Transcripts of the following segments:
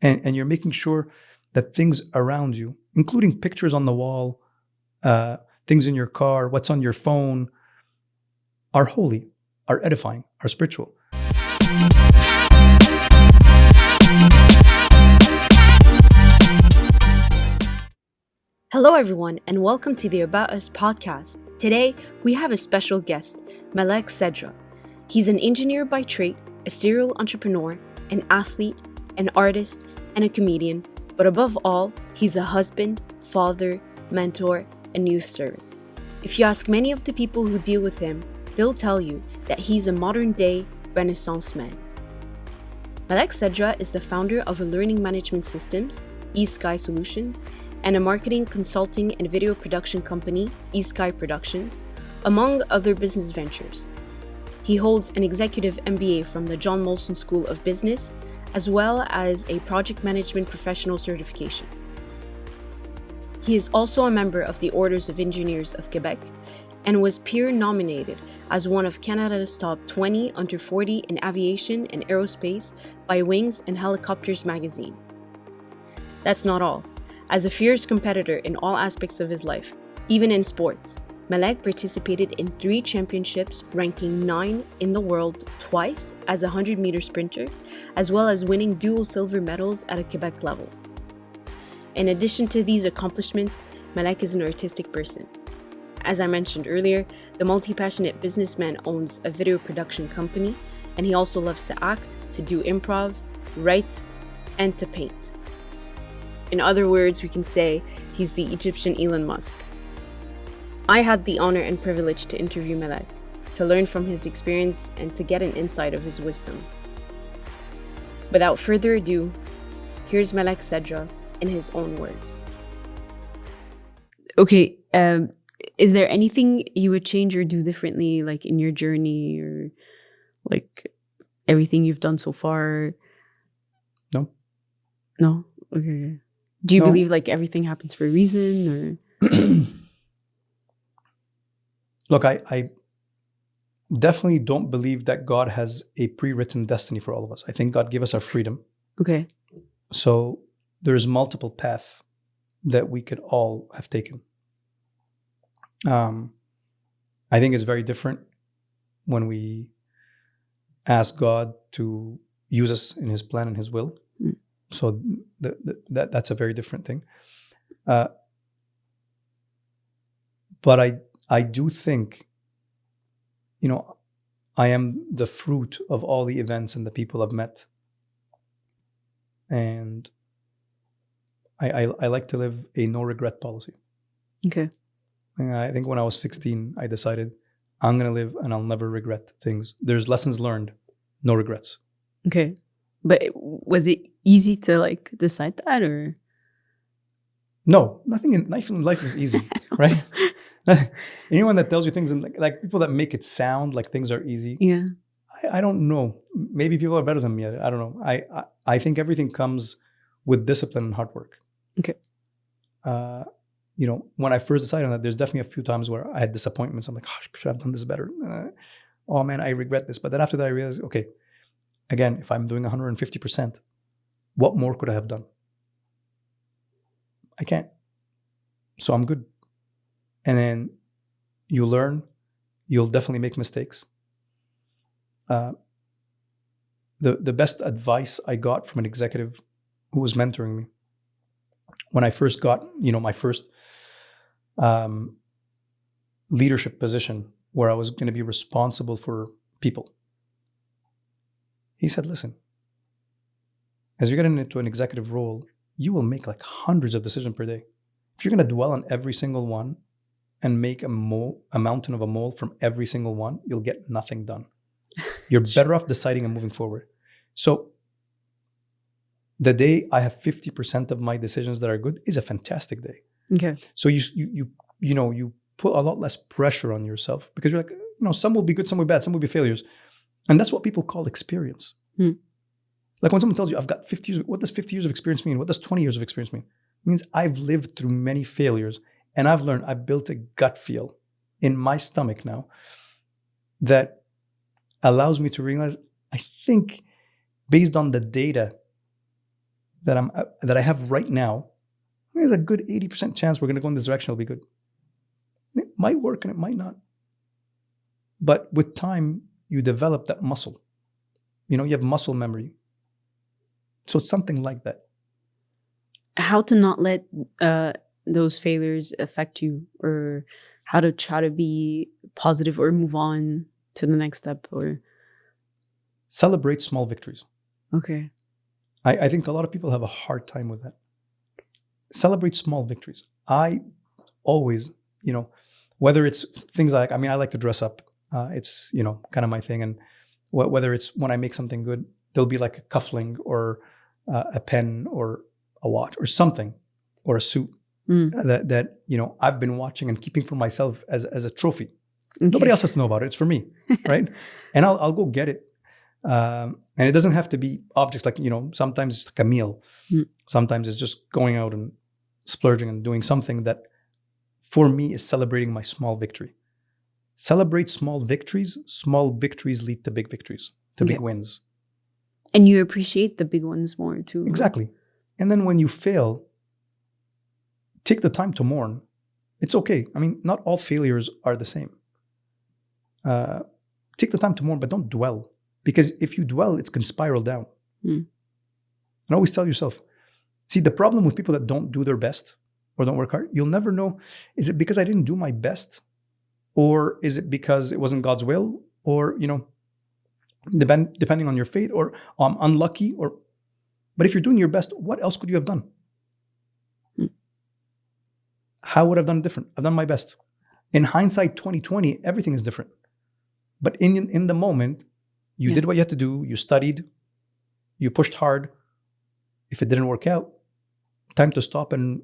And you're making sure that things around you, including pictures on the wall, things in your car, what's on your phone, are holy, are edifying, are spiritual. Hello everyone, and welcome to the About Us podcast. Today, we have a special guest, Malak Sedra. He's an engineer by trade, a serial entrepreneur, an athlete, an artist, and a comedian, but above all, he's a husband, father, mentor, and youth servant. If you ask many of the people who deal with him, they'll tell you that he's a modern-day Renaissance man. Malak Sedra is the founder of a learning management systems, eSky Solutions, and a marketing, consulting, and video production company, eSky Productions, among other business ventures. He holds an executive MBA from the John Molson School of Business, as well as a project management professional certification. He is also a member of the Orders of Engineers of Quebec and was peer-nominated as one of Canada's top 20 under 40 in aviation and aerospace by Wings and Helicopters magazine. That's not all. As a fierce competitor in all aspects of his life, even in sports, Malak participated in 3 championships, ranking 9 in the world twice as a 100-meter sprinter, as well as winning dual silver medals at a Quebec level. In addition to these accomplishments, Malak is an artistic person. As I mentioned earlier, the multi-passionate businessman owns a video production company, and he also loves to act, to do improv, write, and to paint. In other words, we can say he's the Egyptian Elon Musk. I had the honor and privilege to interview Malak, to learn from his experience and to get an insight of his wisdom. Without further ado, here's Malak Sedra in his own words. Okay, is there anything you would change or do differently, like in your journey or like everything you've done so far? No? Okay. Do you believe like everything happens for a reason, or? Look, I definitely don't believe that God has a pre-written destiny for all of us. I think God gave us our freedom. Okay. So there's multiple paths that we could all have taken. I think it's very different when we ask God to use us in His plan and His will. So that's a very different thing. But I do think, I am the fruit of all the events and the people I've met. And I like to live a no regret policy. Okay. And I think when I was 16, I decided I'm going to live and I'll never regret things. There's lessons learned, no regrets. Okay. But was it easy to like decide that, or? No, nothing in life is easy, right? Anyone that tells you things, and like people that make it sound like things are easy. Yeah. I don't know. Maybe people are better than me. I don't know. I think everything comes with discipline and hard work. Okay. When I first decided on that, there's definitely a few times where I had disappointments. I'm like, oh, should I have done this better? Oh man, I regret this. But then after that, I realized, okay, again, if I'm doing 150%, what more could I have done? I can't. So I'm good. And then you learn. You'll definitely make mistakes. The best advice I got from an executive who was mentoring me when I first got, my first leadership position where I was going to be responsible for people. He said, listen, as you're getting into an executive role, you will make like hundreds of decisions per day. If you're going to dwell on every single one and make a mountain of a mole from every single one, you'll get nothing done. You're better off deciding and moving forward. So the day I have 50% of my decisions that are good is a fantastic day. Okay. So you put a lot less pressure on yourself because you're like, some will be good, some will be bad, some will be failures. And that's what people call experience. Like when someone tells you, I've got 50 years, what does 50 years of experience mean? What does 20 years of experience mean? It means I've lived through many failures and I've learned, I built a gut feel in my stomach now that allows me to realize, I think based on the data that I have right now, there's a good 80% chance we're going to go in this direction. It'll be good. It might work and it might not. But with time, you develop that muscle. You have muscle memory. So it's something like that. How to not let those failures affect you, or how to try to be positive or move on to the next step, or celebrate small victories. Okay. I think a lot of people have a hard time with that. Celebrate small victories. I always, whether it's things like, I like to dress up. It's, kind of my thing. And whether it's when I make something good, there'll be like a cuffling or a pen or a watch or something or a suit that I've been watching and keeping for myself as a trophy. Okay. Nobody else has to know about it. It's for me, right? And I'll go get it. And it doesn't have to be objects like, sometimes it's like a meal. Sometimes it's just going out and splurging and doing something that for me is celebrating my small victory. Celebrate small victories. Small victories lead to big victories, to big wins. And you appreciate the big ones more too. Exactly. And then when you fail, take the time to mourn. It's okay. Not all failures are the same. Take the time to mourn, but don't dwell. Because if you dwell, it can spiral down. And always tell yourself, see, the problem with people that don't do their best or don't work hard, you'll never know, is it because I didn't do my best? Or is it because it wasn't God's will? Or, depending on your faith, or I'm unlucky. But if you're doing your best, what else could you have done? How would I have done it different? I've done my best. In hindsight, 2020, everything is different. But in the moment, you did what you had to do. You studied. You pushed hard. If it didn't work out, time to stop and,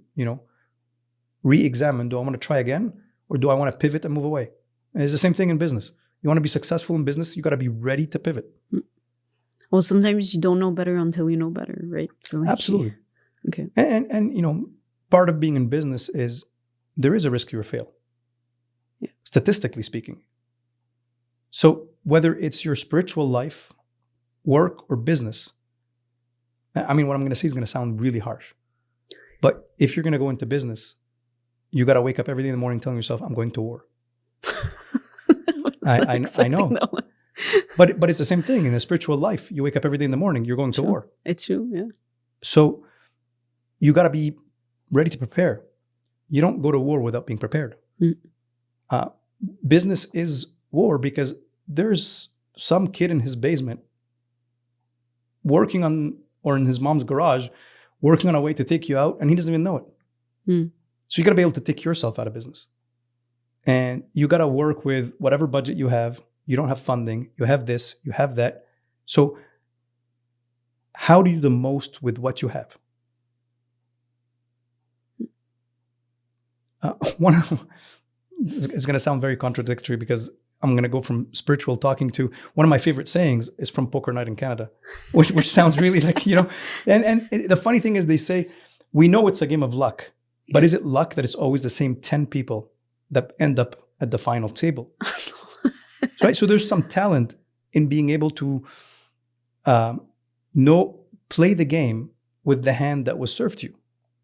re-examine. Do I want to try again? Or do I want to pivot and move away? And it's the same thing in business. You want to be successful in business, you got to be ready to pivot. Well, sometimes you don't know better until you know better, right? So absolutely. Okay. And part of being in business is there is a risk you will fail. Yeah. Statistically speaking. So whether it's your spiritual life, work, or business, what I'm going to say is going to sound really harsh. But if you're going to go into business, you got to wake up every day in the morning telling yourself, I'm going to war. I know. But it's the same thing in a spiritual life. You wake up every day in the morning, you're going to war. It's true, yeah. So you got to be ready to prepare. You don't go to war without being prepared. Business is war because there's some kid in his basement working on, or in his mom's garage, working on a way to take you out, and he doesn't even know it. So you got to be able to take yourself out of business. And you got to work with whatever budget you have. You don't have funding. You have this, you have that. So how do you do the most with what you have? It's going to sound very contradictory because I'm going to go from spiritual talking to one of my favorite sayings is from Poker Night in Canada, which sounds really like, and the funny thing is they say, we know it's a game of luck, but is it luck that it's always the same 10 people that end up at the final table? Right? So there's some talent in being able to play the game with the hand that was served to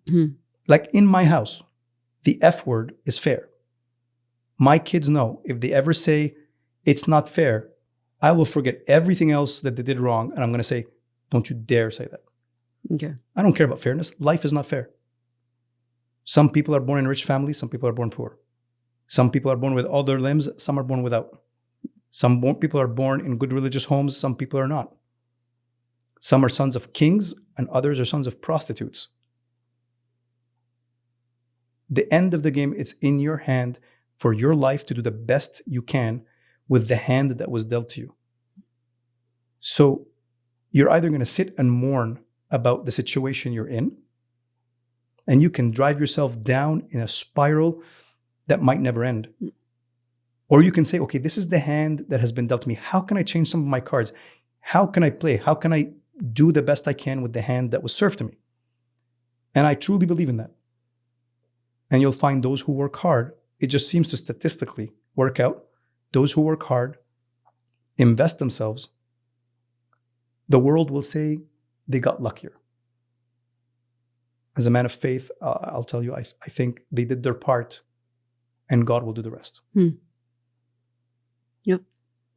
you. Like in my house, the F word is fair. My kids know if they ever say it's not fair, I will forget everything else that they did wrong. And I'm going to say, don't you dare say that. Okay. I don't care about fairness. Life is not fair. Some people are born in rich families. Some people are born poor. Some people are born with all their limbs. Some are born without. Some people are born in good religious homes. Some people are not. Some are sons of kings and others are sons of prostitutes. The end of the game, it's in your hand for your life to do the best you can with the hand that was dealt to you. So you're either going to sit and mourn about the situation you're in, and you can drive yourself down in a spiral that might never end. Or you can say, okay, this is the hand that has been dealt to me. How can I change some of my cards? How can I play? How can I do the best I can with the hand that was served to me? And I truly believe in that. And you'll find those who work hard, it just seems to statistically work out. Those who work hard, invest themselves, the world will say they got luckier. as a man of faith, I'll tell you, I think they did their part and God will do the rest. Yep.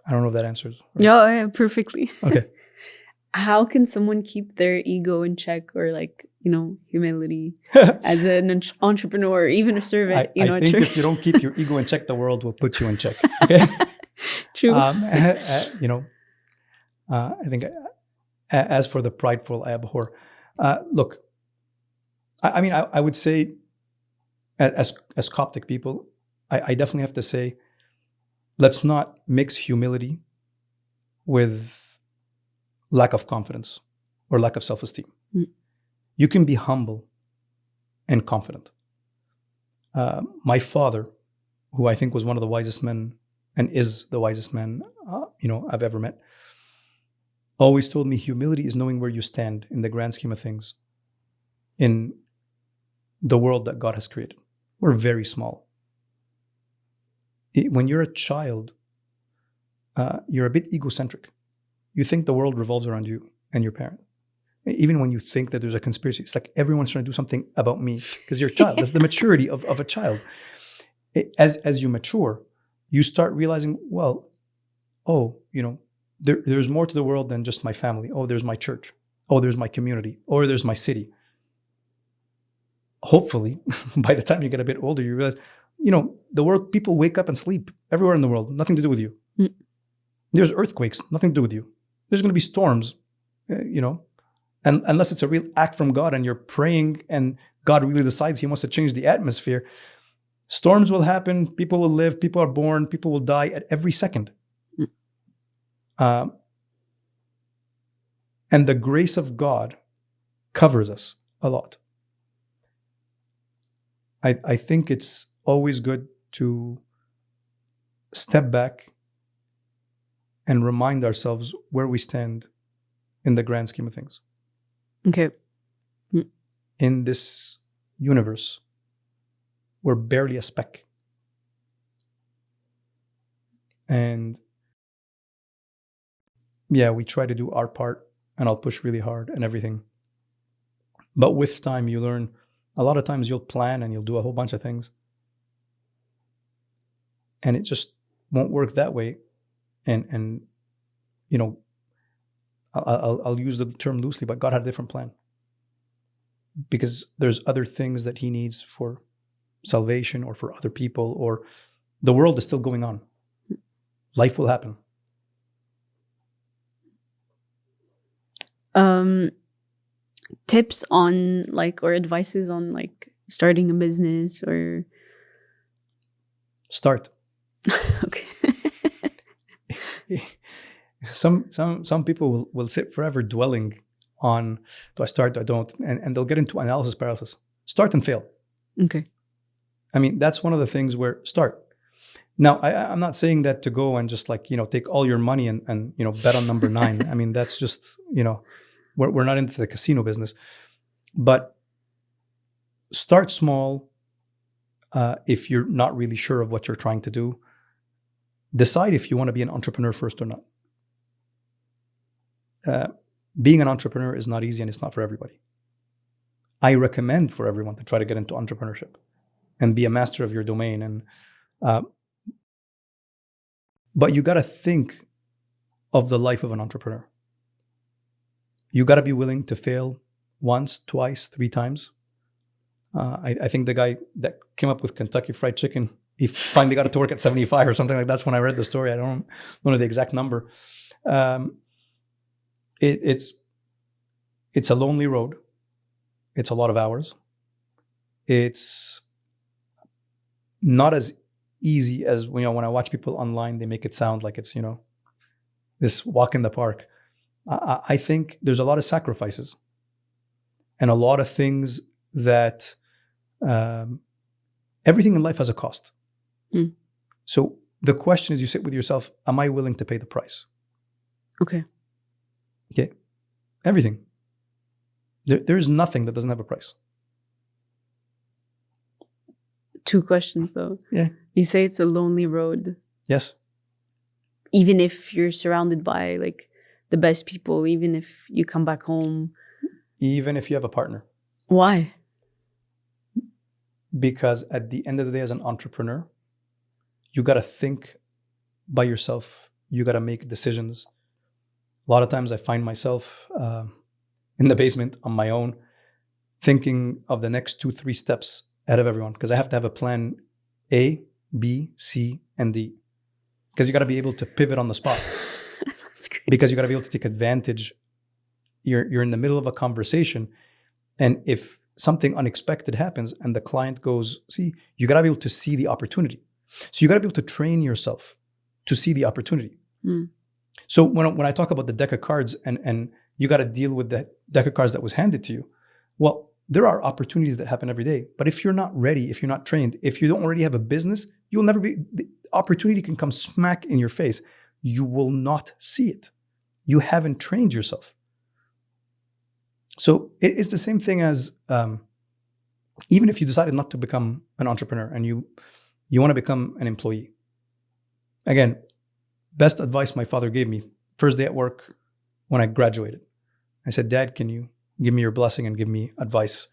I don't know if that answers. Yeah, perfectly. Okay. How can someone keep their ego in check, or like, humility as an entrepreneur, or even a servant? I think if you don't keep your ego in check, the world will put you in check. Okay. True. I think as for the prideful, I abhor. Look, I would say as Coptic people, I definitely have to say, let's not mix humility with lack of confidence or lack of self-esteem. You can be humble and confident. My father, who I think was one of the wisest men and is the wisest man, I've ever met, always told me humility is knowing where you stand in the grand scheme of things in the world that God has created. We're very small. When you're a child, you're a bit egocentric. You think the world revolves around you and your parent. Even when you think that there's a conspiracy, it's like everyone's trying to do something about me because you're a child. That's the maturity of a child. As you mature, you start realizing, well, there's more to the world than just my family. Oh, there's my church. Oh, there's my community. Or there's my city. Hopefully, by the time you get a bit older, you realize, the world, people wake up and sleep everywhere in the world. Nothing to do with you. There's earthquakes. Nothing to do with you. There's going to be storms, and unless it's a real act from God and you're praying and God really decides he wants to change the atmosphere, storms will happen, people will live, people are born, people will die at every second. And the grace of God covers us a lot. I think it's always good to step back and remind ourselves where we stand in the grand scheme of things. Okay. In this universe, we're barely a speck. And yeah, we try to do our part, and I'll push really hard and everything. But with time, you learn, a lot of times you'll plan and you'll do a whole bunch of things. And it just won't work that way. And I'll use the term loosely, but God had a different plan. Because there's other things that he needs for salvation or for other people, or the world is still going on. Life will happen. Tips on or advices on starting a business or start. Okay. Some people will sit forever dwelling on, do I start, do I don't, and they'll get into analysis paralysis. Start and fail. Okay. That's one of the things where start. Now, I'm not saying that to go and just take all your money and bet on number 9. That's just, we're not into the casino business. But start small. If you're not really sure of what you're trying to do, decide if you want to be an entrepreneur first or not. Being an entrepreneur is not easy and it's not for everybody. I recommend for everyone to try to get into entrepreneurship and be a master of your domain. But you got to think of the life of an entrepreneur. You got to be willing to fail once, twice, 3 times. I think the guy that came up with Kentucky Fried Chicken, he finally got it to work at 75 or something like that. That's when I read the story. I don't know the exact number. It's a lonely road. It's a lot of hours. It's not as easy as when I watch people online, they make it sound like it's this walk in the park. I think there's a lot of sacrifices and a lot of things that everything in life has a cost. So the question is, you sit with yourself, am I willing to pay the price? Okay. Everything. There is nothing that doesn't have a price. 2 questions though. Yeah. You say it's a lonely road. Yes. Even if you're surrounded by the best people, even if you come back home. Even if you have a partner. Why? because at the end of the day, as an entrepreneur, you got to think by yourself. You got to make decisions. A lot of times I find myself in the basement on my own, thinking of the next 2-3 steps ahead of everyone, because I have to have a plan A, B, C, and D. Because you got to be able to pivot on the spot. That's great. Because you got to be able to take advantage. You're in the middle of a conversation, and if something unexpected happens and the client goes, see, you got to be able to see the opportunity. So you got to be able to train yourself to see the opportunity. Mm. So when I talk about the deck of cards and you got to deal with the deck of cards that was handed to you, well, there are opportunities that happen every day. But if you're not ready, if you're not trained, if you don't already have a business, you'll never be, the opportunity can come smack in your face. You will not see it. You haven't trained yourself. So it's the same thing as even if you decided not to become an entrepreneur and you want to become an employee. Again, best advice my father gave me, first day at work when I graduated. I said, Dad, can you give me your blessing and give me advice?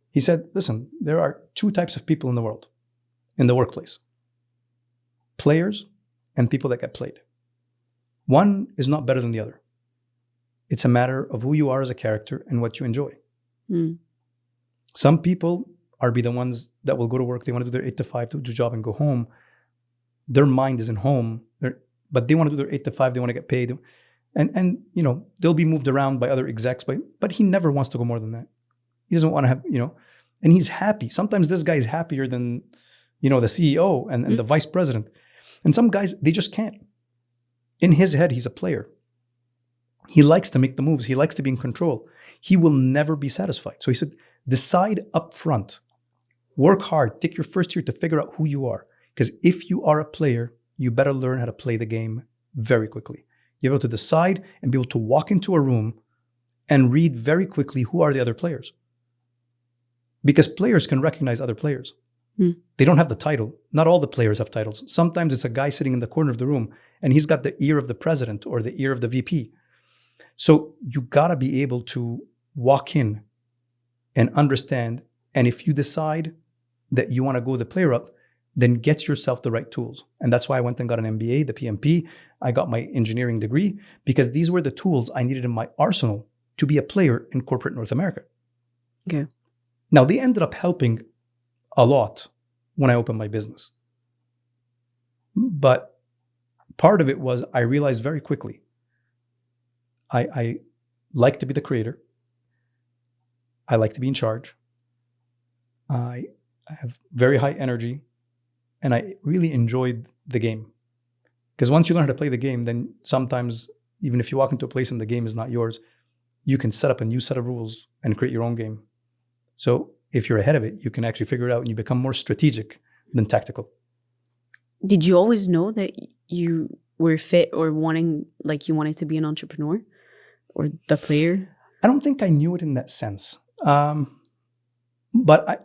He said, listen, there are 2 types of people in the world, in the workplace. Players and people that get played. One is not better than the other. It's a matter of who you are as a character and what you enjoy. Mm. Some people are the ones that will go to work. They want to do their 8 to 5, do the job and go home. Their mind isn't home, but they want to do their 8 to 5. They want to get paid. And you know, they'll be moved around by other execs, but he never wants to go more than that. He doesn't want to have, and he's happy. Sometimes this guy is happier than, the CEO and the vice president. And some guys, they just can't. In his head, he's a player. He likes to make the moves. He likes to be in control. He will never be satisfied. So he said, decide up front. Work hard. Take your first year to figure out who you are. Because if you are a player, you better learn how to play the game very quickly. You're able to decide and be able to walk into a room and read very quickly who are the other players. Because players can recognize other players. Mm. They don't have the title. Not all the players have titles. Sometimes it's a guy sitting in the corner of the room and he's got the ear of the president or the ear of the VP. So you gotta be able to walk in and understand. And if you decide that you want to go the player route, then get yourself the right tools. And that's why I went and got an MBA, the PMP. I got my engineering degree because these were the tools I needed in my arsenal to be a player in corporate North America. Okay. Now, they ended up helping a lot when I opened my business. But part of it was I realized very quickly, I like to be the creator. I like to be in charge. I have very high energy. And I really enjoyed the game. Because once you learn how to play the game, then sometimes, even if you walk into a place and the game is not yours, you can set up a new set of rules and create your own game. So if you're ahead of it, you can actually figure it out and you become more strategic than tactical. Did you always know that you were fit or you wanted to be an entrepreneur or the player? I don't think I knew it in that sense. But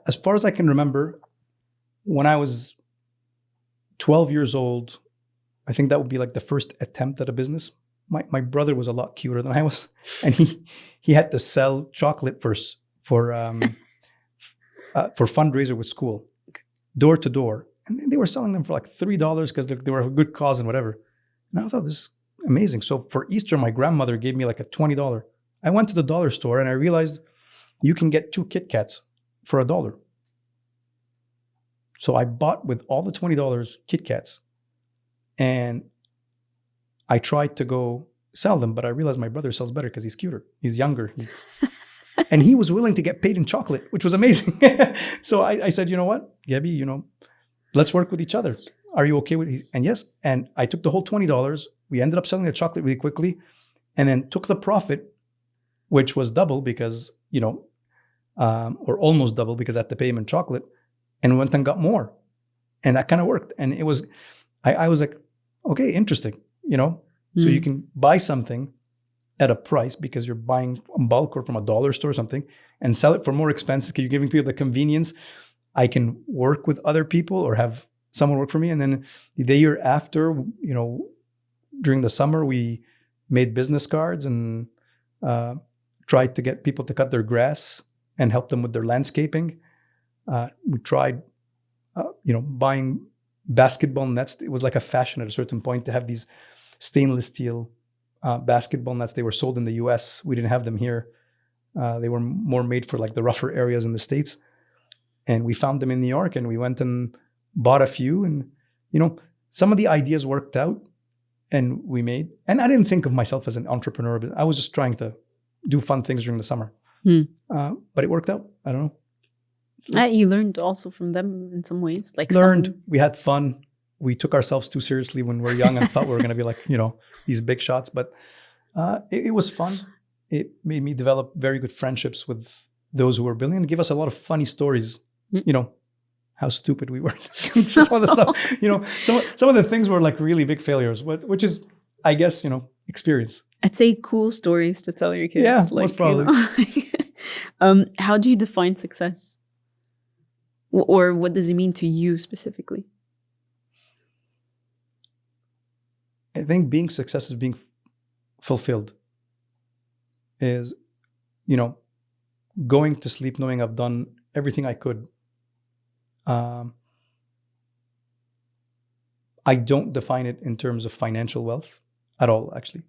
as far as I can remember, when I was 12 years old, I think that would be like the first attempt at a business. My brother was a lot cuter than I was, and he had to sell chocolate for fundraiser with school, door to door, and they were selling them for like $3 because they were a good cause and whatever. And I thought, this is amazing. So for Easter, my grandmother gave me like a $20. I went to the dollar store and I realized you can get 2 Kit Kats for $1. So I bought with all the $20 Kit Kats and I tried to go sell them, but I realized my brother sells better because he's cuter. He's younger. And he was willing to get paid in chocolate, which was amazing. So I said, you know what, Gabby, let's work with each other. Are you okay with it? And yes. And I took the whole $20. We ended up selling the chocolate really quickly and then took the profit, which was double because, or almost double because I had to pay him in chocolate, and went and got more. And that kind of worked. And it was, I was like, okay, interesting, So you can buy something at a price because you're buying in bulk or from a dollar store or something and sell it for more expenses because you're giving people the convenience. I can work with other people or have someone work for me. And then the year after, during the summer, we made business cards and tried to get people to cut their grass and help them with their landscaping. We tried, buying basketball nets. It was like a fashion at a certain point to have these stainless steel basketball nets. They were sold in the US. We didn't have them here. They were more made for like the rougher areas in the States. And we found them in New York, and we went and bought a few. And, some of the ideas worked out and we made. And I didn't think of myself as an entrepreneur, but I was just trying to do fun things during the summer. But it worked out. I don't know. You learned also from them in some ways. We had fun. We took ourselves too seriously when we were young and thought we were going to be like, these big shots. But it was fun. It made me develop very good friendships with those who were building and give us a lot of funny stories. How stupid we were. Some of the stuff, some of the things were like really big failures, which is, I guess, experience. I'd say cool stories to tell your kids. Yeah, most probably. How do you define success? Or what does it mean to you specifically? I think being success is being fulfilled. Is, going to sleep knowing I've done everything I could. I don't define it in terms of financial wealth at all, actually.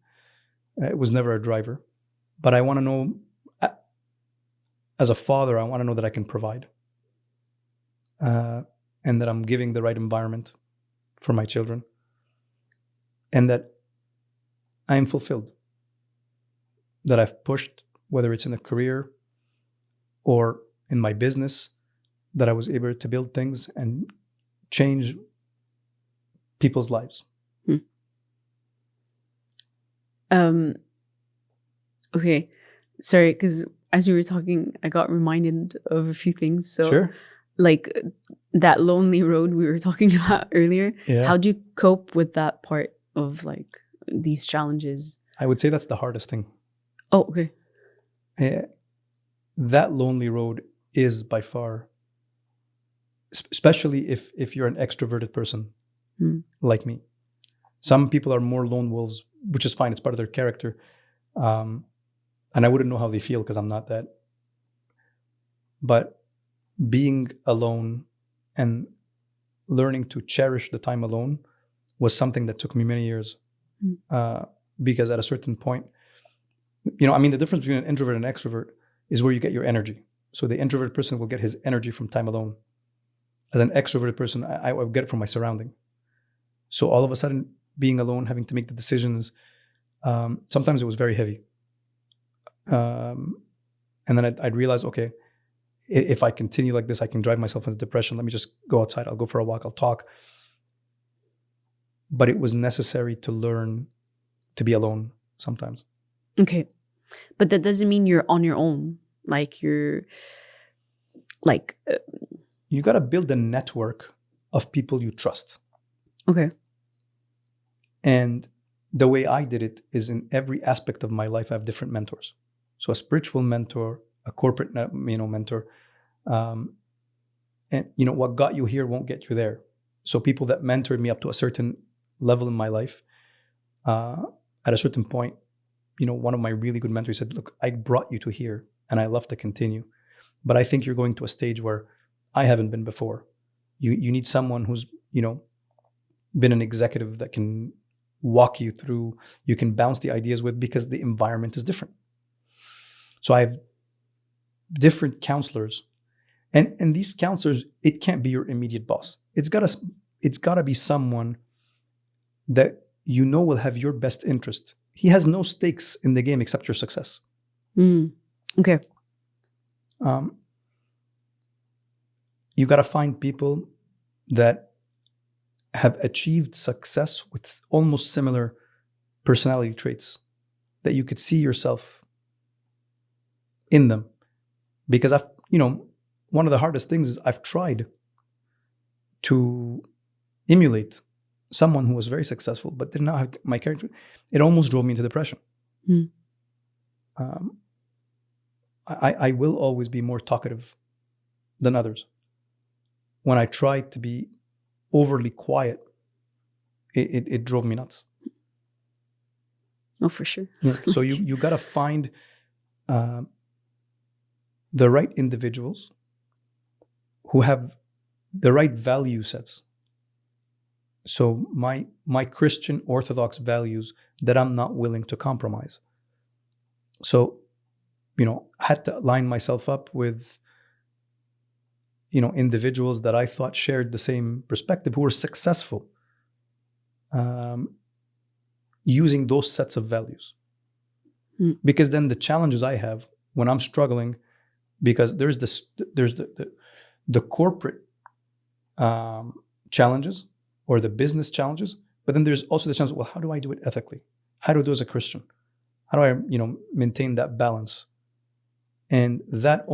It was never a driver. But I want to know, as a father, I want to know that I can provide. And that I'm giving the right environment for my children. And that I am fulfilled. That I've pushed, whether it's in a career or in my business, that I was able to build things and change people's lives. Okay. Sorry, because as you were talking, I got reminded of a few things. So, sure. Like that lonely road we were talking about earlier. Yeah. How do you cope with that part of like these challenges? I would say that's the hardest thing. Oh, okay. That lonely road is by far, especially if you're an extroverted person like me. Some people are more lone wolves, which is fine. It's part of their character. And I wouldn't know how they feel because I'm not that. But being alone and learning to cherish the time alone was something that took me many years. Because at a certain point, the difference between an introvert and an extrovert is where you get your energy. So the introverted person will get his energy from time alone. As an extroverted person, I will get it from my surrounding. So all of a sudden, being alone, having to make the decisions, sometimes it was very heavy. And then I'd realize, okay, if I continue like this, I can drive myself into depression. Let me just go outside. I'll go for a walk. I'll talk. But it was necessary to learn to be alone sometimes. Okay. But that doesn't mean you're on your own. Like you're like... You got to build a network of people you trust. Okay. And the way I did it is in every aspect of my life, I have different mentors. So a spiritual mentor, a corporate mentor. And what got you here won't get you there. So people that mentored me up to a certain level in my life, at a certain point, one of my really good mentors said, look, I brought you to here and I love to continue. But I think you're going to a stage where I haven't been before. You need someone who's, been an executive that can walk you through, you can bounce the ideas with, because the environment is different. So I have different counselors. And these counselors, it can't be your immediate boss. It's gotta be someone that will have your best interest. He has no stakes in the game except your success. Okay. You got to find people that have achieved success with almost similar personality traits, that you could see yourself in them. Because one of the hardest things is I've tried to emulate someone who was very successful but did not have my character. It almost drove me into depression. I will always be more talkative than others. When I tried to be overly quiet, it drove me nuts. Oh, for sure. Yeah. So you got to find the right individuals who have the right value sets. So my Christian Orthodox values that I'm not willing to compromise. So, I had to line myself up with, individuals that I thought shared the same perspective, who were successful using those sets of values. Because then the challenges I have when I'm struggling, because there's the corporate challenges or the business challenges, but then there's also the challenge, well, how do I do it ethically? How do I do as a Christian? How do I, maintain that balance? And that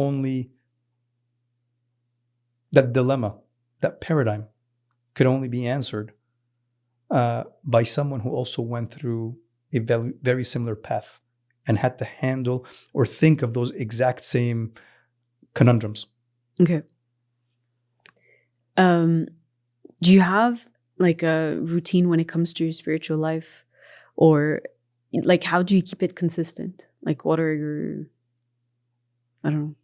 dilemma, that paradigm could only be answered by someone who also went through a very, very similar path and had to handle or think of those exact same conundrums. Okay. Do you have like a routine when it comes to your spiritual life, or like how do you keep it consistent? Like what are your, I don't know,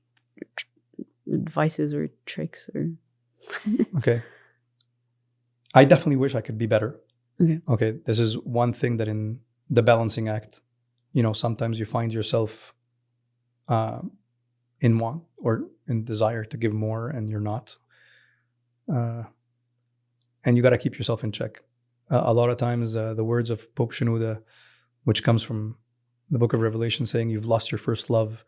advices or tricks or? Okay. I definitely wish I could be better. Okay. This is one thing that in the balancing act, sometimes you find yourself in want or in desire to give more, and you're not. And you got to keep yourself in check. A lot of times, the words of Pope Shenouda, which comes from the Book of Revelation, saying, "You've lost your first love."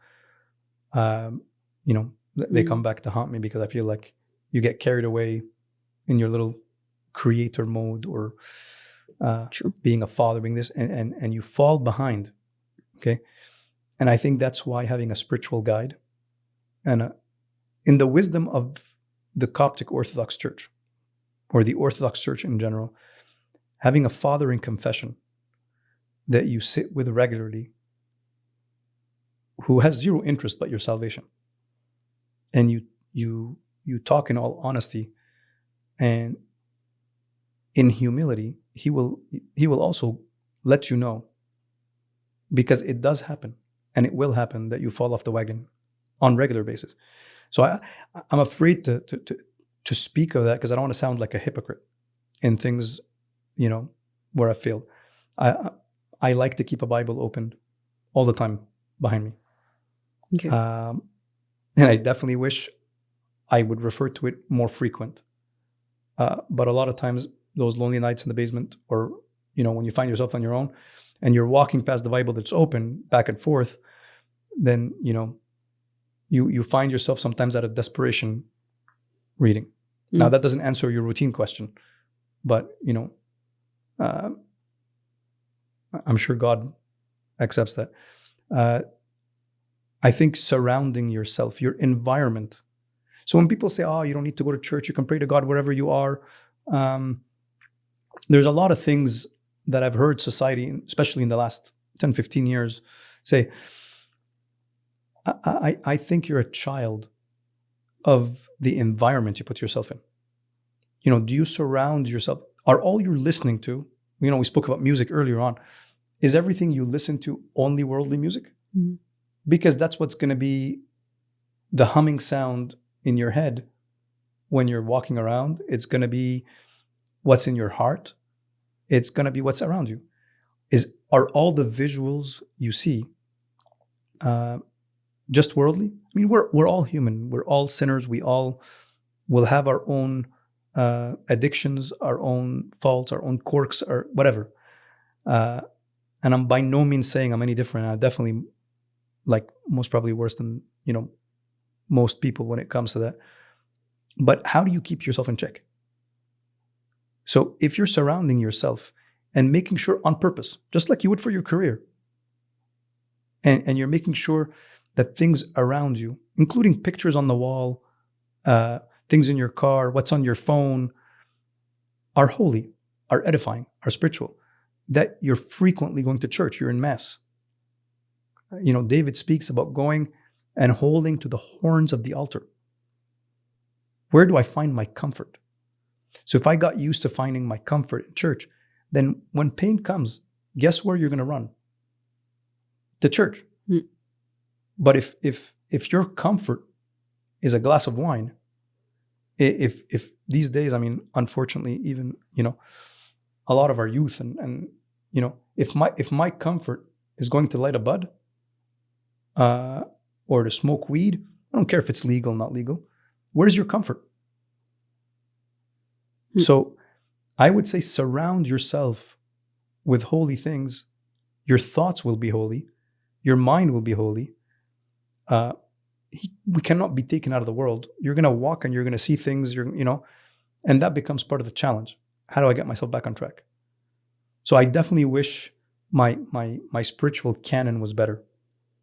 They come back to haunt me, because I feel like you get carried away in your little creator mode, or being a father, being this, and you fall behind. Okay, and I think that's why having a spiritual guide, and in the wisdom of the Coptic Orthodox Church, or the Orthodox Church in general, having a father in confession that you sit with regularly, who has zero interest but your salvation, and you talk in all honesty and in humility, he will also let you know, because it does happen, and it will happen, that you fall off the wagon on regular basis. So I'm afraid to speak of that, because I don't want to sound like a hypocrite in things, where I failed. I like to keep a Bible open all the time behind me. Okay. And I definitely wish I would refer to it more frequent. But a lot of times, those lonely nights in the basement, or, when you find yourself on your own and you're walking past the Bible that's open back and forth, then, you find yourself sometimes out of desperation reading. Now, that doesn't answer your routine question, but, I'm sure God accepts that. I think surrounding yourself, your environment. So when people say, "Oh, you don't need to go to church, you can pray to God wherever you are," there's a lot of things that I've heard society, especially in the last 10, 15 years, say. I think you're a child of the environment you put yourself in. Do you surround yourself? Are all you're listening to, we spoke about music earlier on, is everything you listen to only worldly music? Mm-hmm. Because that's what's going to be the humming sound in your head when you're walking around. It's going to be what's in your heart. It's going to be what's around you. Are all the visuals you see just worldly? I mean, we're all human. We're all sinners. We all will have our own addictions, our own faults, our own quirks, or whatever. And I'm by no means saying I'm any different. I'm definitely, like, most probably worse than, most people when it comes to that. But how do you keep yourself in check? So if you're surrounding yourself and making sure on purpose, just like you would for your career, and you're making sure that things around you, including pictures on the wall, things in your car, what's on your phone, are holy, are edifying, are spiritual, that you're frequently going to church, you're in mass. David speaks about going and holding to the horns of the altar. Where do I find my comfort? So if I got used to finding my comfort in church, then when pain comes, guess where you're going to run? To church. But if your comfort is a glass of wine, if these days, I mean, unfortunately, even, a lot of our youth and if my comfort is going to light a bud, or to smoke weed, I don't care if it's legal, not legal. Where's your comfort? So I would say surround yourself with holy things. Your thoughts will be holy. Your mind will be holy. We cannot be taken out of the world. You're going to walk and you're going to see things, and that becomes part of the challenge. How do I get myself back on track? So I definitely wish my spiritual canon was better,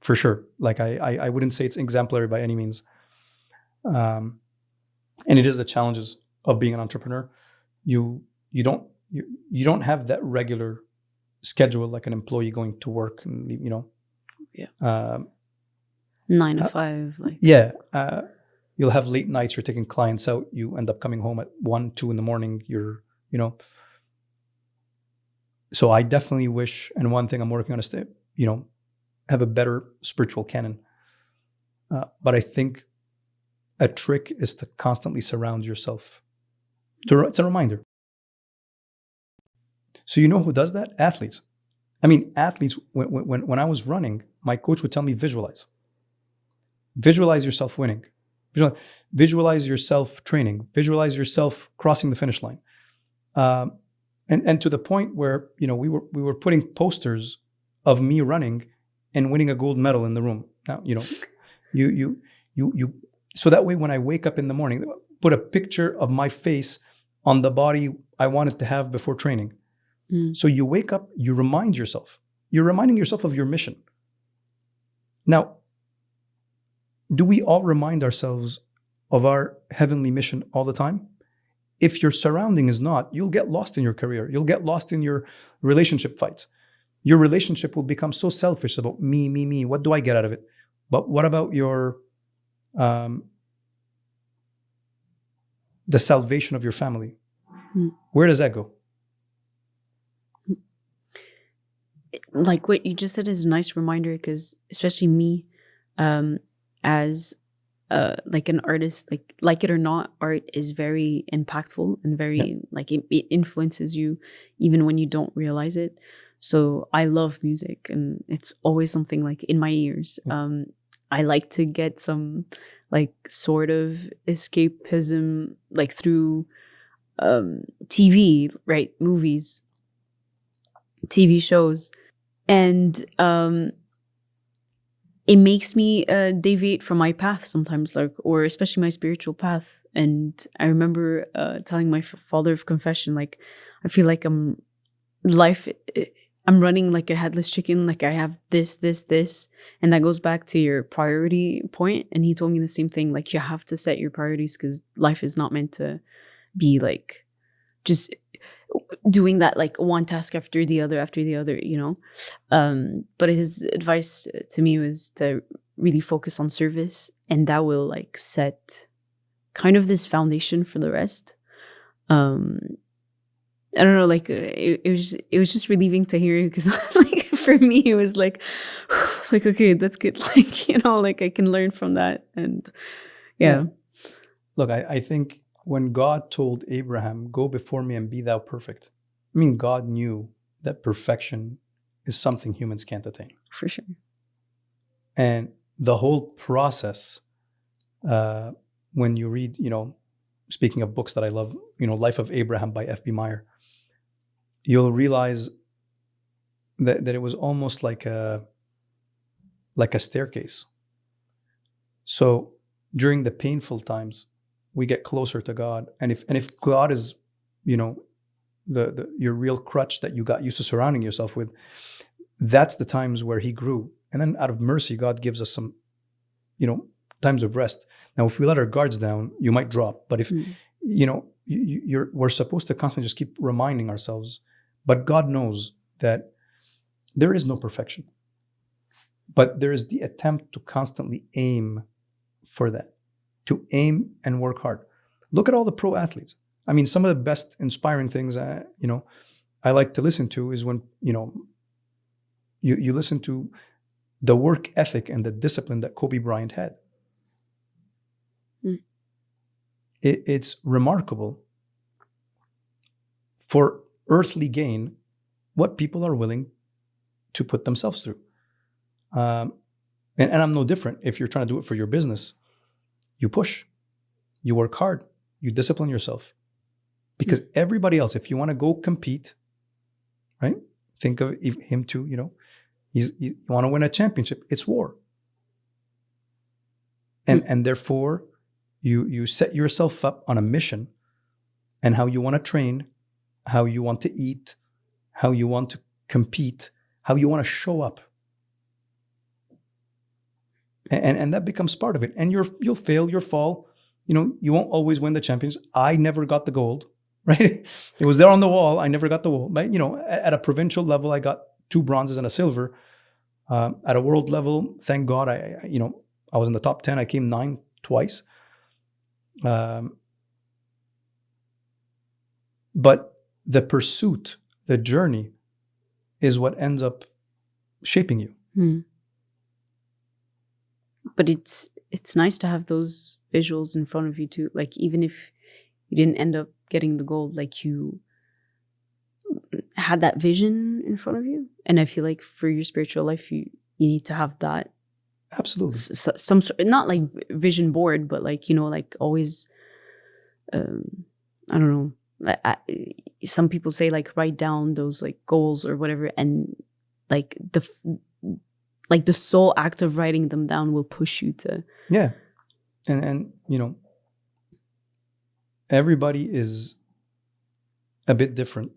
for sure. Like I wouldn't say it's exemplary by any means. And it is the challenges of being an entrepreneur. You don't have that regular schedule like an employee going to work and 9 to 5, like you'll have late nights. You're taking clients out. You end up coming home at 1, 2 in the morning. So I definitely wish, and one thing I'm working on is to have a better spiritual canon. But I think a trick is to constantly surround yourself. It's a reminder. So you know who does that? Athletes. I mean, athletes, when I was running, my coach would tell me, visualize. Visualize yourself winning. Visualize yourself training. Visualize yourself crossing the finish line. And to the point where, we were putting posters of me running and winning a gold medal in the room. Now, you so that way when I wake up in the morning, put a picture of my face on the body I wanted to have before training. So you wake up, you remind yourself. You're reminding yourself of your mission. Now, do we all remind ourselves of our heavenly mission all the time? If your surrounding is not, you'll get lost in your career. You'll get lost in your relationship fights. Your relationship will become so selfish about me, me, me. What do I get out of it? But what about your the salvation of your family? Where does that go? Like what you just said is a nice reminder, because especially me, as like an artist, like it or not, art is very impactful and very like it influences you even when you don't realize it. So I love music, and it's always something like in my ears. I like to get some like sort of escapism like through TV, right? Movies, TV shows. And it makes me deviate from my path sometimes, like, or especially my spiritual path. And I remember telling my father of confession, like, I feel like I'm running like a headless chicken. Like I have this, and that goes back to your priority point. And he told me the same thing. Like you have to set your priorities, because life is not meant to be like just doing that like one task after the other, but his advice to me was to really focus on service, and that will like set kind of this foundation for the rest. I don't know, like it was just relieving to hear, because like for me it was like like, okay, that's good, like like I can learn from that. And yeah. Look, I think when God told Abraham, go before me and be thou perfect, I mean, God knew that perfection is something humans can't attain. For sure. And the whole process, when you read, speaking of books that I love, Life of Abraham by F.B. Meyer, you'll realize that it was almost like a staircase. So during the painful times, we get closer to God. And if God is, your real crutch that you got used to surrounding yourself with, that's the times where he grew. And then out of mercy, God gives us some, times of rest. Now, if we let our guards down, you might drop. But if, we're supposed to constantly just keep reminding ourselves. But God knows that there is no perfection. But there is the attempt to constantly aim for that, to aim and work hard. Look at all the pro athletes. I mean, some of the best inspiring things, I like to listen to is when, you listen to the work ethic and the discipline that Kobe Bryant had. it's remarkable for earthly gain what people are willing to put themselves through. And I'm no different. If you're trying to do it for your business, you push, you work hard, you discipline yourself. Because everybody else, if you want to go compete, right? Think of him too, you want to win a championship, it's war. And therefore, you set yourself up on a mission and how you want to train, how you want to eat, how you want to compete, how you want to show up. And that becomes part of it. And you'll fail, you'll fall. You won't always win the champions. I never got the gold, right? It was there on the wall. I never got the gold. But, at a provincial level, I got 2 bronzes and a silver. At a world level, thank God, I was in the top 10. I came 9 twice. But the pursuit, the journey, is what ends up shaping you. But it's nice to have those visuals in front of you too. Like, even if you didn't end up getting the gold, like, you had that vision in front of you. And I feel like for your spiritual life, you need to have that. Absolutely. Some sort, not like vision board, but like, like always, I don't know. Some people say like write down those like goals or whatever, and like the sole act of writing them down will push you to. Yeah. And everybody is a bit different,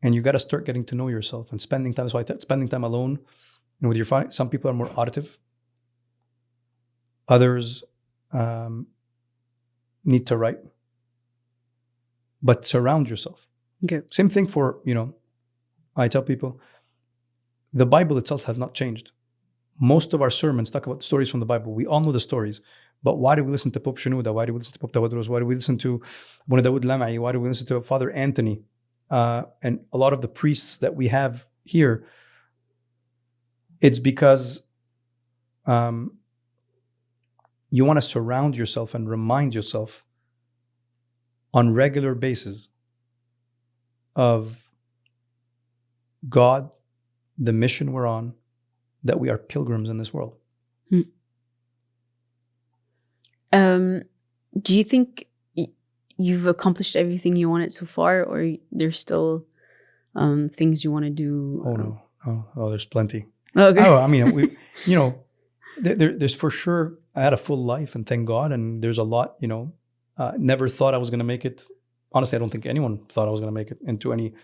and you got to start getting to know yourself and spending time. So spending time alone and with your family. Some people are more auditive. Others need to write. But surround yourself. Okay. Same thing for, I tell people, the Bible itself has not changed. Most of our sermons talk about stories from the Bible. We all know the stories. But why do we listen to Pope Shenouda? Why do we listen to Pope Tawadros? Why do we listen to Abuna Dawood Lamai? Why do we listen to Father Anthony? And a lot of the priests that we have here, it's because you want to surround yourself and remind yourself on regular basis of God, the mission we're on, that we are pilgrims in this world. Do you think you've accomplished everything you wanted so far, or there's still things you want to do? Oh no! Oh, there's plenty. Okay. Oh, I mean, there's for sure. I had a full life, and thank God. And there's a lot. Never thought I was going to make it. Honestly, I don't think anyone thought I was going to make it into any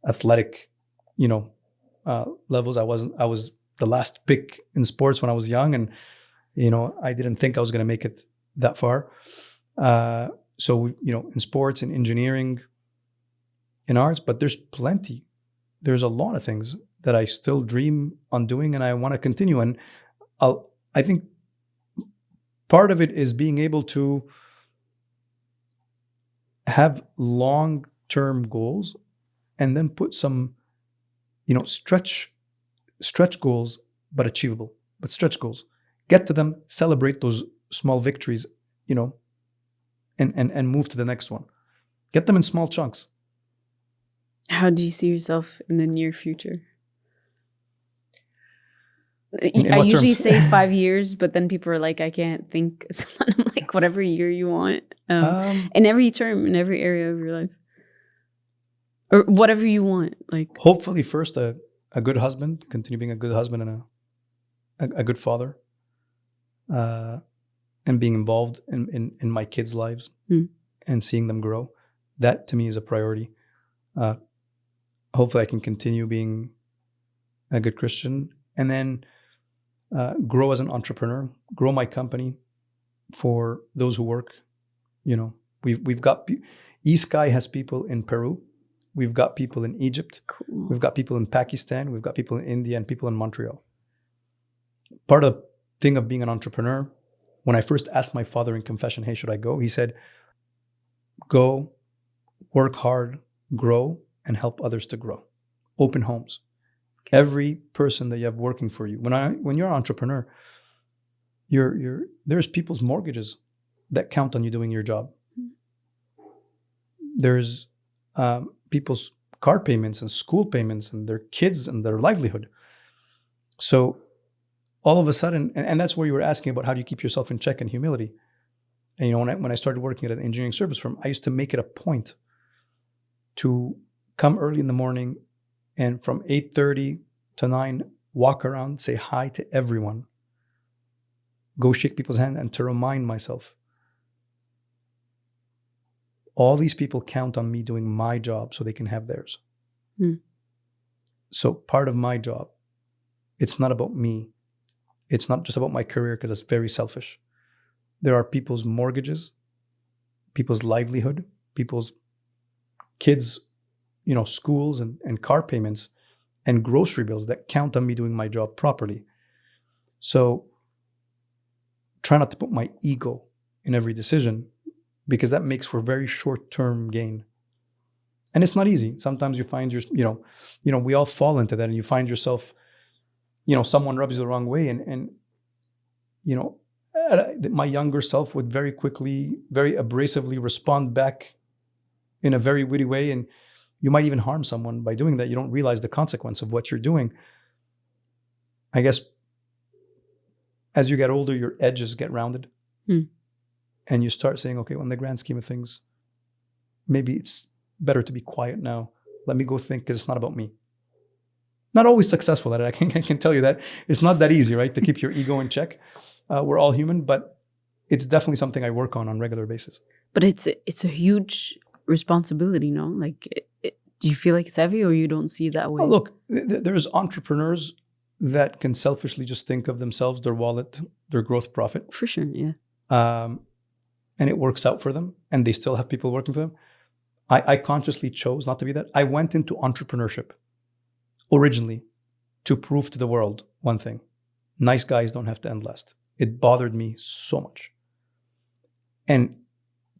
athletic, levels. I was the last pick in sports when I was young, and I didn't think I was going to make it that far. So in sports and engineering, in arts, but there's plenty. There's a lot of things that I still dream on doing, and I want to continue. And I think part of it is being able to have long-term goals and then put some, stretch goals, but achievable, but stretch goals. Get to them, celebrate those small victories, and move to the next one. Get them in small chunks. How do you see yourself in the near future? In I what usually terms? say 5 years, but then people are like, I can't think. So I'm like, whatever year you want. In every term, in every area of your life. Or whatever you want. Like, hopefully first a good husband, continue being a good husband and a good father. And being involved in my kids' lives and seeing them grow. That to me is a priority. Hopefully I can continue being a good Christian, and then grow as an entrepreneur, grow my company for those who work. We've got eSky has people in Peru. We've got people in Egypt. cool. We've got people in Pakistan. We've got people in India and people in Montreal. Part of the thing of being an entrepreneur, when I first asked my father in confession, hey, should I go? He said, go, work hard, grow, and help others to grow. Open homes. Every person that you have working for you. When you're an entrepreneur, there's people's mortgages that count on you doing your job. There's people's car payments and school payments and their kids and their livelihood. So all of a sudden, and that's where you were asking about how do you keep yourself in check and humility. And when I started working at an engineering service firm, I used to make it a point to come early in the morning and from 8:30 to 9, walk around, say hi to everyone, go shake people's hand, and to remind myself, all these people count on me doing my job so they can have theirs. So part of my job, it's not about me. It's not just about my career, because that's very selfish. There are people's mortgages, people's livelihood, people's kids, schools and car payments and grocery bills that count on me doing my job properly. So try not to put my ego in every decision, because that makes for very short-term gain. And it's not easy. Sometimes you find we all fall into that, and you find yourself, someone rubs you the wrong way, and my younger self would very quickly, very abrasively respond back in a very witty way, and you might even harm someone by doing that. You don't realize the consequence of what you're doing. I guess as you get older, your edges get rounded. And you start saying, okay, well, in the grand scheme of things, maybe it's better to be quiet now. Let me go think, because it's not about me. Not always successful at it. I can tell you that. It's not that easy, right? To keep your ego in check. We're all human, but it's definitely something I work on regular basis. But it's a huge responsibility, no? Like, do you feel like it's heavy, or you don't see it that way? Well, look, there's entrepreneurs that can selfishly just think of themselves, their wallet, their growth profit. For sure, yeah. And it works out for them, and they still have people working for them. I consciously chose not to be that. I went into entrepreneurship originally to prove to the world one thing: nice guys don't have to end last. It bothered me so much. And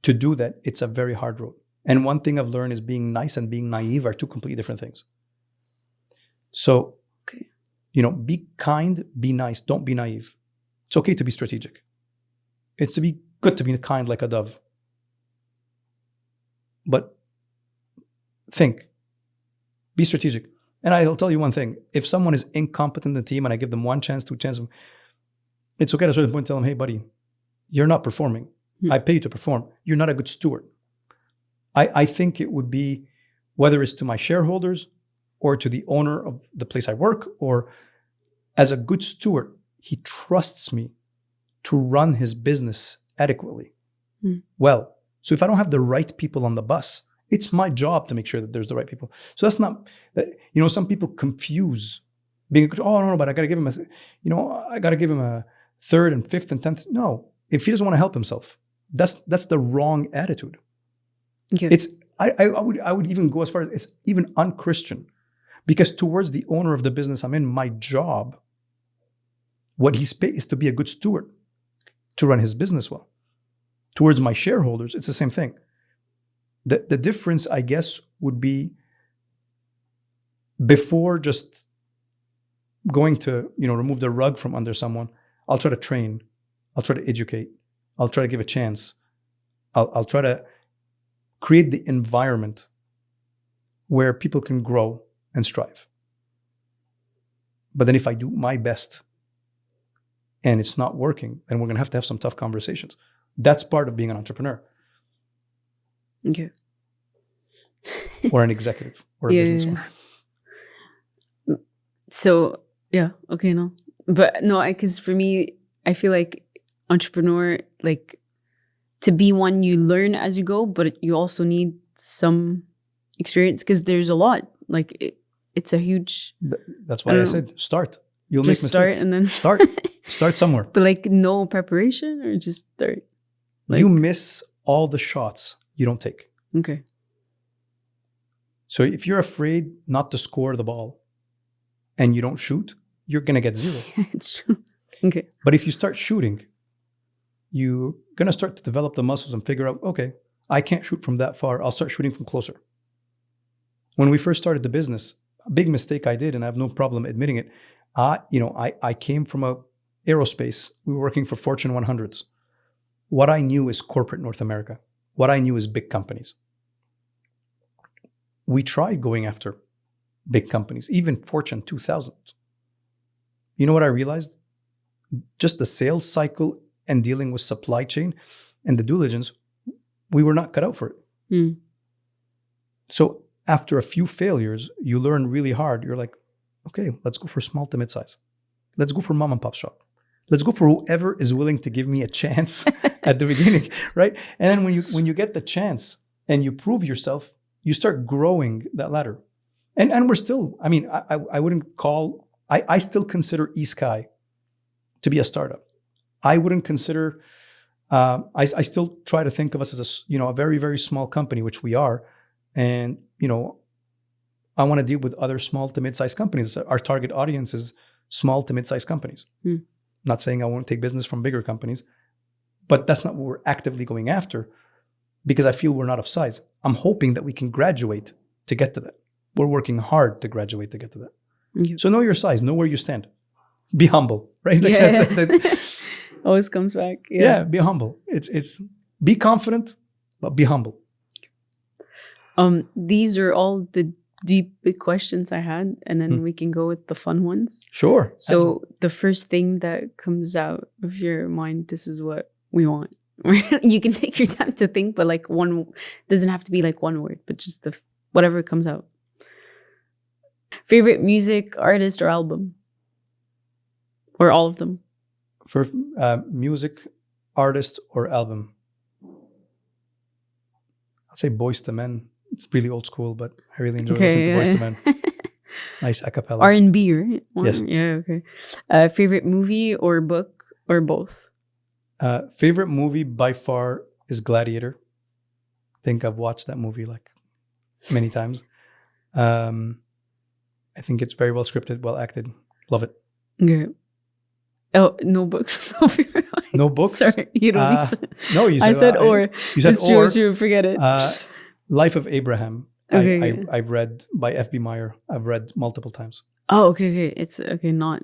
to do that, it's a very hard road. And one thing I've learned is being nice and being naive are two completely different things. So, okay. Be kind, be nice, don't be naive. It's okay to be strategic. It's good to be kind like a dove. But think, be strategic. And I'll tell you one thing: if someone is incompetent in the team and I give them one chance, two chances, it's okay at a certain point to tell them, hey, buddy, you're not performing. I pay you to perform. You're not a good steward. I think it would be, whether it's to my shareholders or to the owner of the place I work, or as a good steward, he trusts me to run his business adequately. Well, so if I don't have the right people on the bus, it's my job to make sure that there's the right people. So that's not, some people confuse being, but I got to give him I got to give him a third and fifth and 10th. No, if he doesn't want to help himself, that's the wrong attitude. Okay. It's, I would even go as far as, it's even unchristian, because towards the owner of the business I'm in, my job, what he's paid is to be a good steward, to run his business well. Towards my shareholders, it's the same thing. The difference, I guess, would be, before just going to, remove the rug from under someone, I'll try to train, I'll try to educate, I'll try to give a chance, I'll try to create the environment where people can grow and strive. But then if I do my best and it's not working, then we're going to have some tough conversations. That's part of being an entrepreneur. Okay. Or an executive or a business owner. So, yeah, okay, no. But no, because for me, I feel like entrepreneur, like, to be one, you learn as you go, but you also need some experience, because there's a lot. Like, it's a huge... That's why I said start. You'll just make mistakes. Start and then... Start somewhere. But like, no preparation, or just start? Like, you miss all the shots you don't take. Okay. So if you're afraid not to score the ball and you don't shoot, you're going to get zero. It's true. Okay. But if you start shooting, you're going to start to develop the muscles and figure out, okay, I can't shoot from that far. I'll start shooting from closer. When we first started the business, a big mistake I did, and I have no problem admitting it, I came from a aerospace. We were working for Fortune 100s. What I knew is corporate North America. What I knew is big companies. we tried going after big companies, even Fortune 2000. You know what I realized? Just the sales cycle and dealing with supply chain and the due diligence, we were not cut out for it. Mm. So after a few failures, you learn really hard. You're like, okay, let's go for small to mid-size. Let's go for mom and pop shop. Let's go for whoever is willing to give me a chance at the beginning, right? And then when you get the chance and you prove yourself, you start growing that ladder. And we're still, I mean, I wouldn't call, I still consider eSky to be a startup. I wouldn't consider, I still try to think of us as a very, very small company, which we are. And, I want to deal with other small to mid-sized companies. Our target audience is small to mid-sized companies. Not saying I won't take business from bigger companies, but that's not what we're actively going after because I feel we're not of size. I'm hoping that we can graduate to get to that. We're working hard to graduate to get to that. Yeah. So know your size, know where you stand. Be humble, right? Like Yeah. Always comes back. Yeah, be humble. It's be confident, but be humble. These are all the deep big questions I had, and then we can go with the fun ones. Sure. So absolutely. the first thing that comes out of your mind, this is what we want. You can take your time to think, but like one doesn't have to be like one word, but just whatever comes out. Favorite music, artist, or album? Or all of them? For music, artist, or album? I'd say Boyz II Men. It's really old school, but I really enjoy listening to Boyz II Men. Nice acapellas. R&B, right? Yes. Yeah, okay. Favorite movie or book or both? Favorite movie by far is Gladiator. I think I've watched that movie like many times. I think it's very well scripted, well acted. Love it. Okay. Oh, no books. No books? Sorry, you don't need to. No, you said, I said or. You said it's true, it's true, forget it. Life of Abraham. Okay. I've read by F.B. Meyer. I've read multiple times. Oh, okay. It's okay, not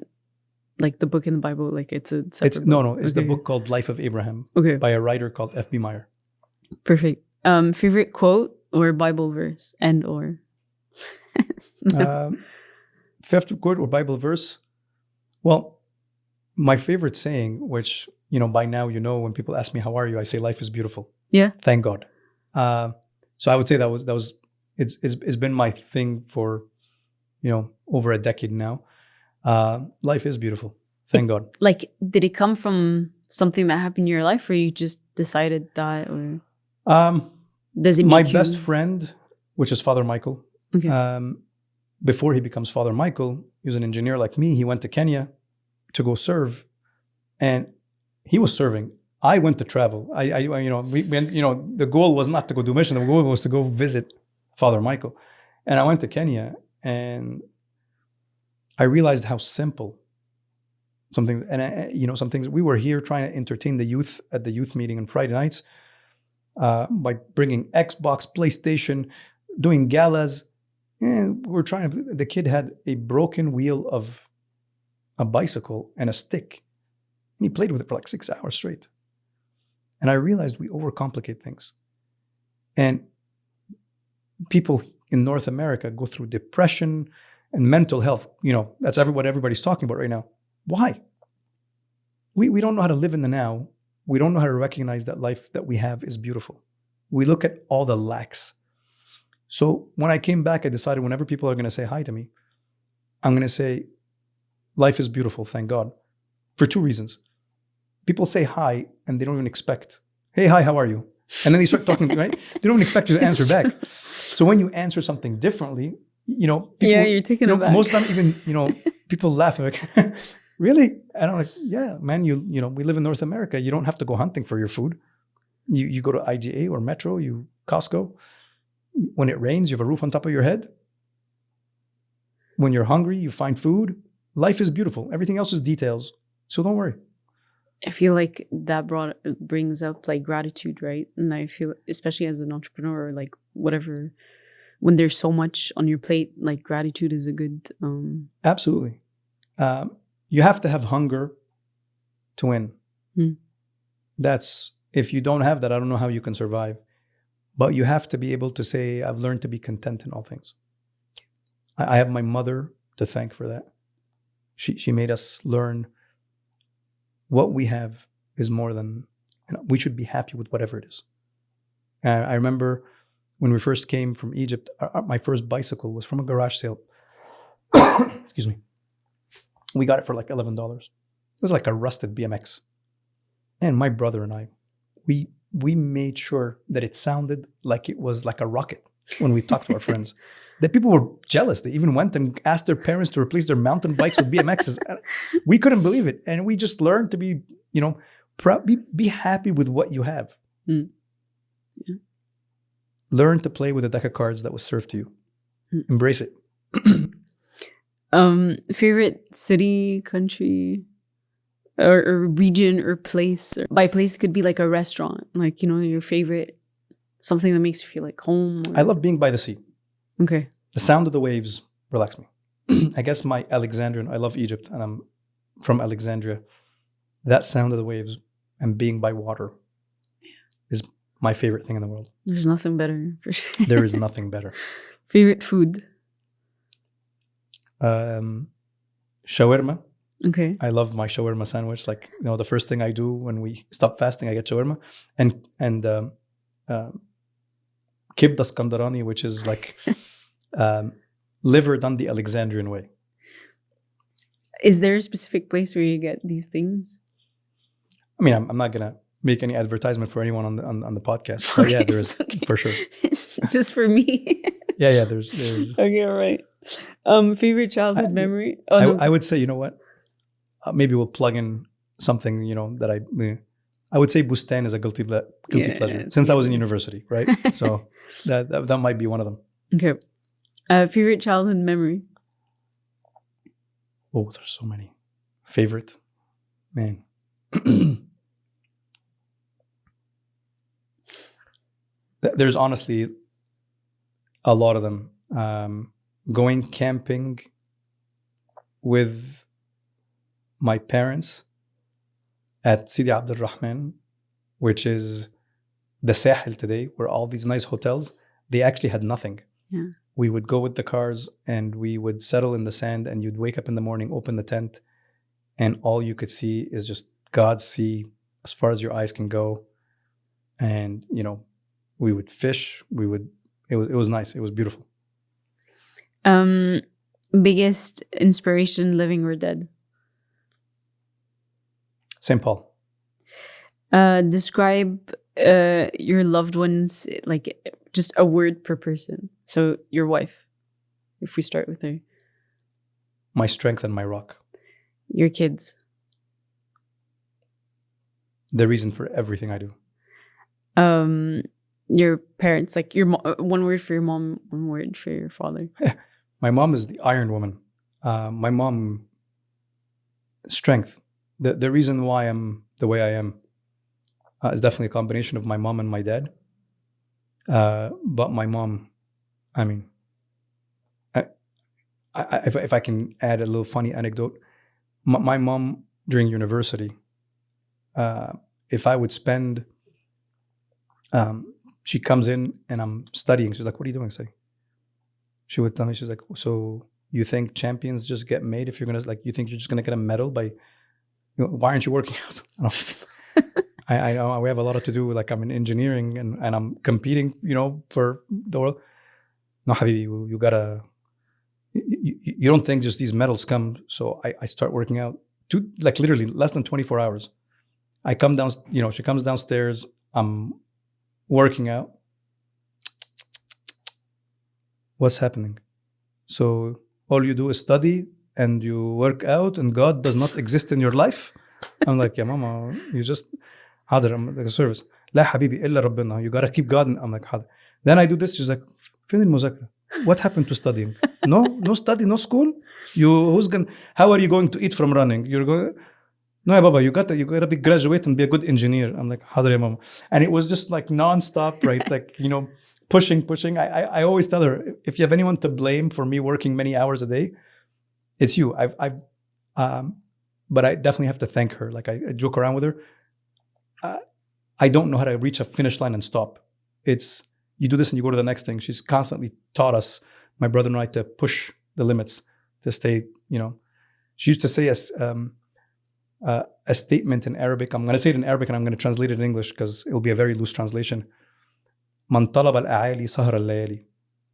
like the book in the Bible, like it's a separate book. It's the book called Life of Abraham. Okay. By a writer called F.B. Meyer. Perfect. Favorite quote or Bible verse and or? Favorite quote or Bible verse? Well, my favorite saying, which, by now, when people ask me, how are you? I say, life is beautiful. Yeah. Thank God. So I would say that was it's been my thing for, over a decade now. Life is beautiful. Thank God. Like, did it come from something that happened in your life or you just decided that or? Does it make my best friend, which is Father Michael. Okay. Before he becomes Father Michael, he was an engineer like me. He went to Kenya to go serve, and he was serving. I went to travel. We went, the goal was not to go do mission. The goal was to go visit Father Michael. And I went to Kenya and I realized how simple some things, and some things, we were here trying to entertain the youth at the youth meeting on Friday nights by bringing Xbox, PlayStation, doing galas. And the kid had a broken wheel of a bicycle and a stick. And he played with it for like 6 hours straight. And I realized we overcomplicate things. And people in North America go through depression and mental health. That's what everybody's talking about right now. Why? We don't know how to live in the now. We don't know how to recognize that life that we have is beautiful. We look at all the lacks. So when I came back, I decided whenever people are going to say hi to me, I'm going to say, life is beautiful, thank God. For two reasons. People say hi and they don't even expect, hey, hi, how are you? And then they start talking, right? They don't even expect you to answer back. So when you answer something differently, people, you're taking it back. Most of the time even, people laugh like, really? And I'm like, yeah, man, we live in North America. You don't have to go hunting for your food. You go to IGA or Metro, Costco. When it rains, you have a roof on top of your head. When you're hungry, you find food. Life is beautiful. Everything else is details. So don't worry. I feel like that brings up like gratitude, right? And I feel, especially as an entrepreneur, or like whatever, when there's so much on your plate, like gratitude is a good. Absolutely. You have to have hunger to win. That's, if you don't have that, I don't know how you can survive. But you have to be able to say, I've learned to be content in all things. I have my mother to thank for that. She made us learn what we have is more than, we should be happy with whatever it is. I remember when we first came from Egypt, my first bicycle was from a garage sale. Excuse me. We got it for like $11. It was like a rusted BMX. And my brother and I, we made sure that it sounded like it was like a rocket when we talked to our friends. That people were jealous. They even went and asked their parents to replace their mountain bikes with BMXs. We couldn't believe it. And we just learned to be, proud, be happy with what you have. Yeah. Learn to play with a deck of cards that was served to you. Embrace it. Favorite city, country, or region or place? By place, it could be like a restaurant, like, your favorite, something that makes you feel like home. I love being by the sea. Okay. The sound of the waves relax me. I guess my Alexandrian, I love Egypt and I'm from Alexandria. That sound of the waves and being by water is my favorite thing in the world. There's nothing better, for sure. There is nothing better. Favorite food? Shawarma. Okay. I love my shawarma sandwich. Like, the first thing I do when we stop fasting, I get shawarma. And kibda Skandarani, which is like liver done the Alexandrian way. Is there a specific place where you get these things? I mean, I'm not gonna make any advertisement for anyone on the podcast, but yeah, there is for sure. It's just for me. Yeah, there's. Okay, all right. Favorite childhood memory? I would say, you know what? Maybe we'll plug in something, that I would say Bustan is a guilty pleasure since I was in university, right? So that might be one of them. Okay. Favorite childhood memory? Oh, there's so many. Favorite? Man. There's honestly a lot of them. Going camping with my parents at Sidi Abdul Rahman, which is the Sahel today, where all these nice hotels, they actually had nothing. Yeah. We would go with the cars and we would settle in the sand, and you'd wake up in the morning, open the tent, and all you could see is just God's sea as far as your eyes can go. And, we would fish, it was nice. It was beautiful. Biggest inspiration, living or dead? St. Paul. Describe your loved ones, like just a word per person. So your wife, if we start with her. My strength and my rock. Your kids. The reason for everything I do. Your parents, like one word for your mom, one word for your father. My mom is the Iron Woman. My mom, strength. The reason why I'm the way I am is definitely a combination of my mom and my dad. But my mom, I mean, if I can add a little funny anecdote, my mom during university, if I would spend, she comes in and I'm studying. She's like, "What are you doing?" I say, she would tell me, she's like, "So you think champions just get made if you're gonna you think you're just gonna get a medal by? Why aren't you working out?" I know we have a lot to do. Like I'm in engineering and I'm competing, for the world. No, Habibi, you gotta. You don't think just these medals come? So I start working out. Literally less than 24 hours. I come down. She comes downstairs. I'm working out. What's happening? So all you do is study and you work out, and God does not exist in your life. I'm like, yeah, mama, you just. حاضر, I'm like a service. لا حبيبي إلا ربنا. You gotta keep God. I'm like, حاضر. Then I do this. She's like, فين المذاكرة? What happened to studying? No study, no school. How are you going to eat from running? You're going. No, yeah, Baba, you gotta be graduate and be a good engineer. I'm like, حاضر يا mama. And it was just like nonstop, right? Like, pushing. I always tell her, if you have anyone to blame for me working many hours a day, it's you. But I definitely have to thank her. Like I joke around with her. I don't know how to reach a finish line and stop. It's you do this and you go to the next thing. She's constantly taught us, my brother and I, to push the limits, to stay, She used to say a statement in Arabic. I'm going to say it in Arabic and I'm going to translate it in English because it will be a very loose translation. Man talab al-a'ali sahar al-layali.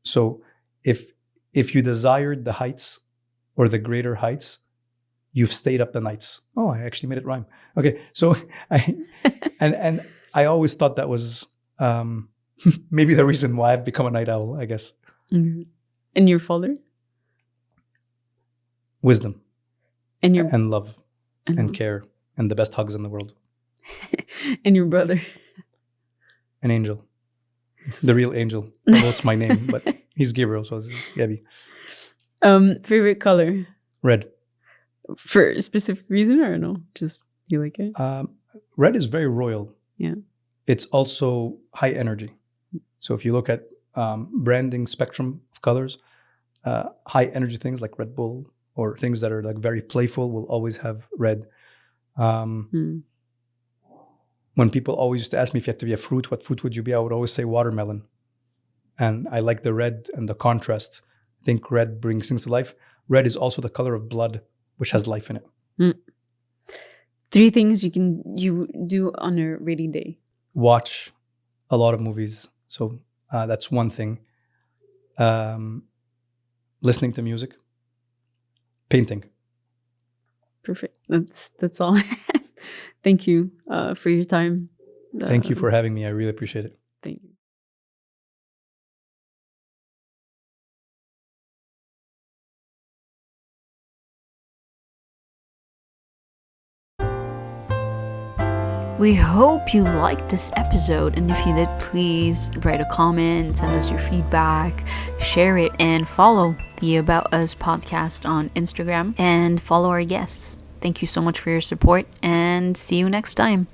So if you desired the heights or the greater heights, you've stayed up the nights. Oh, I actually made it rhyme. Okay, so I always thought that was maybe the reason why I've become a night owl, I guess. Mm-hmm. And your father? Wisdom. And love and care and the best hugs in the world. And your brother? An angel. The real angel. Although it's my name, but he's Gabriel, so it's Gabi. Favorite color? Red. For a specific reason or no? Just you like it? Red is very royal. Yeah. It's also high energy. So if you look at branding spectrum of colors, high energy things like Red Bull or things that are like very playful will always have red. When people always used to ask me if you had to be a fruit, what fruit would you be? I would always say watermelon. And I like the red and the contrast. I think red brings things to life. Red is also the color of blood, which has life in it. 3 things you do on a rainy day. Watch a lot of movies. So that's one thing. Listening to music. Painting. Perfect. That's all. Thank you for your time. Thank you for having me. I really appreciate it. Thank you. We hope you liked this episode, and if you did, please write a comment, send us your feedback, share it, and follow the About Us podcast on Instagram and follow our guests. Thank you so much for your support, and see you next time.